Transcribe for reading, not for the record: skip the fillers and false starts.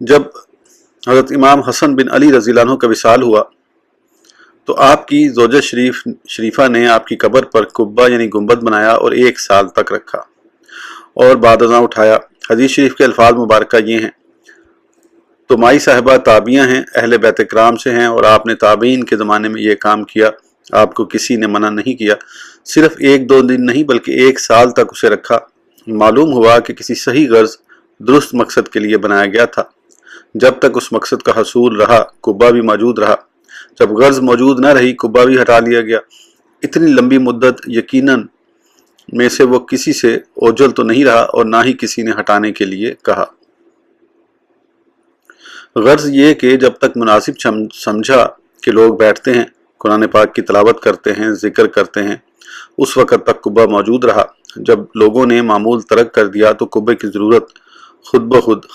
जब हज़रत इमाम हसन बिन अली रज़ी अल्लाह अन्हु का विसाल हुआ तो आपकी ज़ौजा शरीफा ने आपकी कब्र पर कुब्बा यानी गुंबद बनाया और 1 साल तक रखा और बादज़ां उठाया। हदीस शरीफ के अल्फाज मुबारक ये हैं, तो माई साहिबा ताबियाँ हैं, अहले बैत इकराम से हैं और आपने ताबीन के ज़माने में ये काम किया, आपको किसी ने मना नहीं किया। सिर्फ 1-2 दिन नहीं बल्कि 1 साल तक उसे रखा। मालूम हुआ कि किसी सही गर्ज दुरुस्त मकसद के लिए बनाया गया था। जब तक उस मकसद का हसूल रहा कुब्बा भी मौजूद रहा, जब गर्ज मौजूद न रही कुब्बा भी हटा लिया गया। इतनी लंबी मुद्दत यकीनन में से वो किसी से ओझल तो नहीं रहा और ना ही किसी ने हटाने के लिए कहा। गर्ज ये कि जब तक मुनासिब समझा कि लोग बैठते हैं, कुरान पाक की तिलावत करते हैं, जिक्र करते हैं, उस वक़्त तक कुब्बा मौजूद रहा। जब लोगों ने मामूल तरक कर दिया तो कुब्बे की ज़रूरत खुद ब खुद